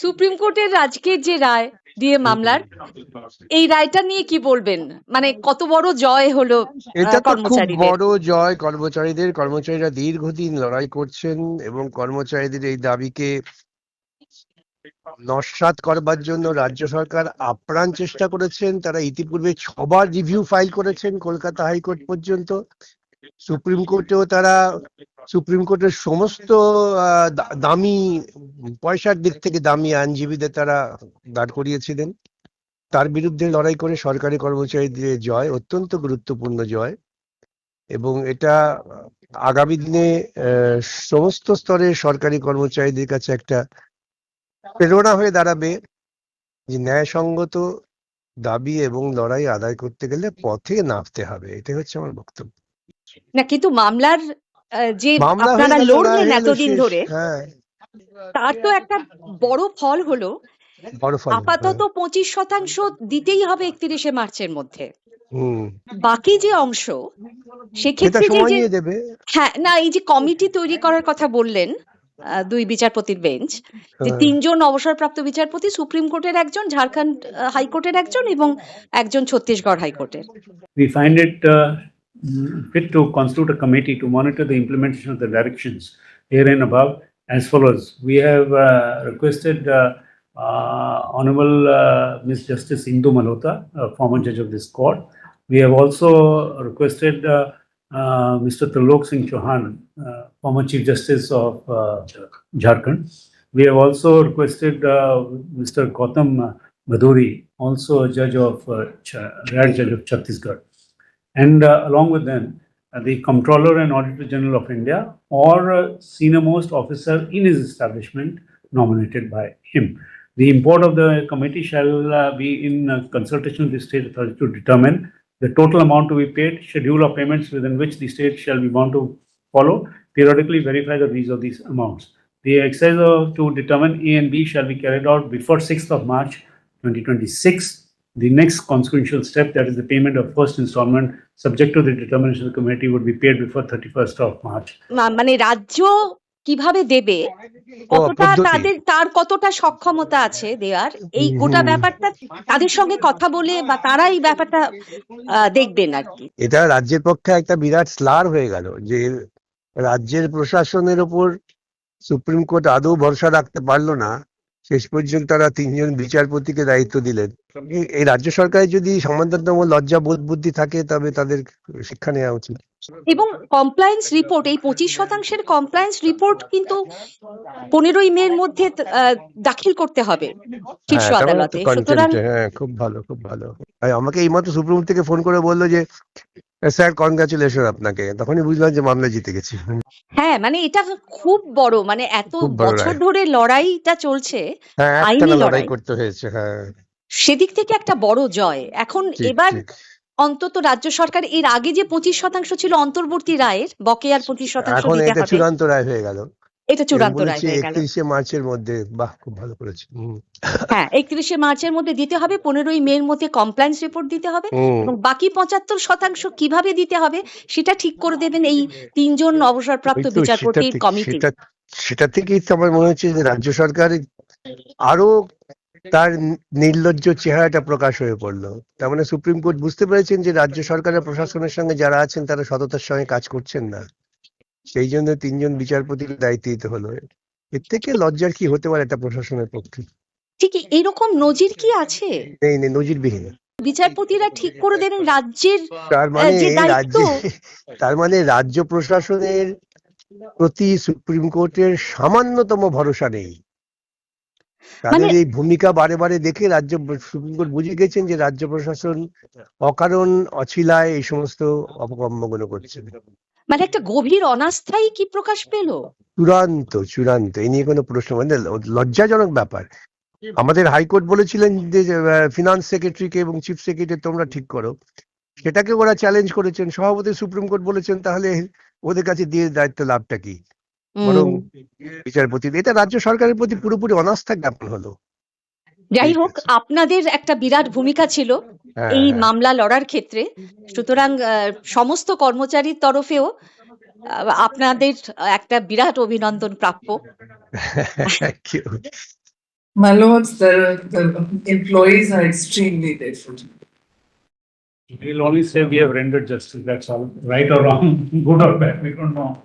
Supreme কোর্টের আজকের যে রায় দিয়ে মামলার, এই রায়টা নিয়ে কি বলবেন? মানে কত বড় জয় হলো এটা তো খুব কর্মচারীদের? বড় জয় কর্মচারীদের। কর্মচারীরা দীর্ঘদিন লড়াই করছেন এবং কর্মচারীদের এই দাবিকে নস্যাৎ করবার জন্য রাজ্য সরকার আপ্রাণ চেষ্টা করেছেন। তারা ইতিপূর্বে 6বার রিভিউ ফাইল করেছেন কলকাতা হাইকোর্ট পর্যন্ত। সুপ্রিম কোর্টেও তারা সুপ্রিম কোর্টের সমস্ত দামি, পয়সার দিক থেকে দামি আইনজীবীদের তারা দাঁড় করিয়েছিলেন। তার বিরুদ্ধে লড়াই করে সরকারি কর্মচারীদের জয়, অত্যন্ত গুরুত্বপূর্ণ জয়। এবং এটা আগামী দিনে সমস্ত স্তরের সরকারি কর্মচারীদের কাছে একটা প্রেরণা হয়ে দাঁড়াবে যে ন্যায়সঙ্গত দাবি এবং লড়াই আদায় করতে গেলে পথে নামতে হবে। এটাই হচ্ছে আমার বক্তব্য। না, কিন্তু মামলার যে মামলা হয়ে আপনারা গেল, লড়লেন রায় হলো, এতদিন শেষ। ধরে, হ্যাঁ, তার তো একটা বড় ফল হলো। বড় ফল। আপাতত 25% দিতেই হবে 31শে মার্চের মধ্যে। হুম, বাকি যে অংশ, সেটা সেক্ষেত্রে যে সময় যে নিয়ে দেবে। হ্যাঁ, না, এই যে কমিটি তৈরি করার কথা বললেন, 2 বিচারপতির বেঞ্চ, যে 3 জন অবসরপ্রাপ্ত বিচারপতি, সুপ্রিম কোর্টের একজন, ঝাড়খণ্ড হাইকোর্টের একজন এবং একজন ছত্তিশগড় হাইকোর্টের। We find it fit to constitute a committee to monitor the implementation of the directions herein above as follows. We have requested Honorable Ms. Justice Indu Malhotra, former judge of this court. We have also requested Mr. Trilok Singh Chauhan, former Chief Justice of Jharkhand. We have also requested Mr. Gautam Bhaduri, also a judge of retired judge of Chhattisgarh, and along with them, the Comptroller and Auditor General of India or senior most officer in his establishment nominated by him. The import of the committee shall be in consultation with the state authority to determine the total amount to be paid, schedule of payments within which the state shall be bound to follow, periodically verify the release of these amounts. The exercise to determine A and B shall be carried out before 6th of March 2026. The next consequential step, that is the payment of first installment, subject to the determination of the committee, would be paid before 31st of March. মানে রাজ্য কিভাবে দেবে, কতটা তার কতটা সক্ষমতা আছে দেওয়ার, এই গোটা ব্যাপারটা তাদের সঙ্গে কথা বলে বা তারা এই ব্যাপারটা দেখবেন আর কি। এটা রাজ্যের পক্ষে একটা বিরাট স্লার হয়ে গেল যে রাজ্যের প্রশাসনের ওপর সুপ্রিম কোর্ট আদৌ ভরসা রাখতে পারলো না। শেষ পর্যন্ত তারা 3 জন বিচারপতিকে দায়িত্ব দিলেন। এই রাজ্য সরকারের যদি সামান্যতম লজ্জা বোধ বুদ্ধি থাকে তবে তাদের শিক্ষা নেওয়া উচিত। এবং কমপ্লায়েন্স রিপোর্ট, এই 25% কমপ্লায়েন্স রিপোর্ট কিন্তু 15ই মের মধ্যে দাখিল করতে হবে শীর্ষ আদালতে। সুতরাং হ্যাঁ, খুব ভালো, খুব ভালো। আমাকে এইমাত্র সুপ্রিম থেকে ফোন করে বললো যে স্যার কনগ্রাচুলেশন আপনাকে, তখনই বুঝলাম যে মামলা জিতে গেছি। হ্যাঁ, মানে এটা খুব বড়, মানে এত বছর ধরে লড়াইটা চলছে, আইনি লড়াই করতে হয়েছে। হ্যাঁ, সেদিক থেকে একটা বড় জয়। এখন এবার অন্তত রাজ্য সরকার, এর আগে যে 25% ছিল অন্তর্বর্তী রায়ের বকেয়ার 25% এখন দিতে এটা হবে, চূড়ান্ত রায় হয়ে গেল। এটা চূড়ান্ত রায় হয়ে গেল 31শে মার্চের মধ্যে। বাহ, খুব ভালো করেছে। হ্যাঁ, 31শে মার্চের মধ্যে দিতে হবে, 15ই মের মধ্যে কমপ্লায়েন্স রিপোর্ট দিতে হবে, এবং বাকি 75% কিভাবে দিতে হবে সেটা ঠিক করে দেবেন এই 3 জন অবসরপ্রাপ্ত বিচারপতির কমিটি। সেটা থেকেই তো আমার মনে হচ্ছে যে রাজ্য সরকার আরো তার নির্লজ্জ চেহারাটা প্রকাশ হয়ে পড়লো। তার মানে সুপ্রিম কোর্ট বুঝতে পেরেছেন যে রাজ্য সরকারের প্রশাসনের সঙ্গে যারা আছেন তারা সততার সঙ্গে কাজ করছেন না, সেই জন্য 3 জন বিচারপতিকে দায়িত্ব দিতে হলো। এর থেকে লজ্জার কি হতে পারে একটা প্রশাসনের পক্ষে? ঠিক এরকম নজির কি আছে? নেই, নজিরবিহীন। বিচারপতিরা ঠিক করে দেবেন রাজ্যের যে দায়িত্ব। তার মানে রাজ্য প্রশাসনের প্রতি সুপ্রিম কোর্টের সামান্যতম ভরসা নেই। তাদের এই ভূমিকা বারে বারে দেখে রাজ্য সুপ্রিম কোর্ট বুঝে গেছেন যে রাজ্য প্রশাসন অকারণ অছিলায় এই সমস্ত অপকর্মগুলো করছে। মানে একটা গভীর অনাস্থাই কি প্রকাশ পেল? চূড়ান্ত এই নিয়ে কোনো প্রশ্ন, মানে লজ্জাজনক ব্যাপার। আমাদের হাইকোর্ট বলেছিলেন যে ফিনান্স সেক্রেটারিকে এবং চিফ সেক্রেটারি তোমরা ঠিক করো, সেটাকে ওরা চ্যালেঞ্জ করেছেন। সভাপতি সুপ্রিম কোর্ট বলেছেন তাহলে ওদের কাছে দিয়ে দায়িত্ব লাভটা কি, বরং বিচারপতি। এটা রাজ্য সরকারের প্রতি পুরোপুরি অনাস্থা জ্ঞাপন হলো। যাই হোক, আপনাদের একটা বিরাট ভূমিকা ছিল এই মামলা লড়ার ক্ষেত্রে, সুতরাং সমস্ত কর্মচারীর তরফেও আপনাদের একটা বিরাট অভিনন্দন প্রাপ্য। My lords, the employees are extremely grateful. We'll only say we have rendered justice, that's all. Right or wrong, good or bad, we don't know.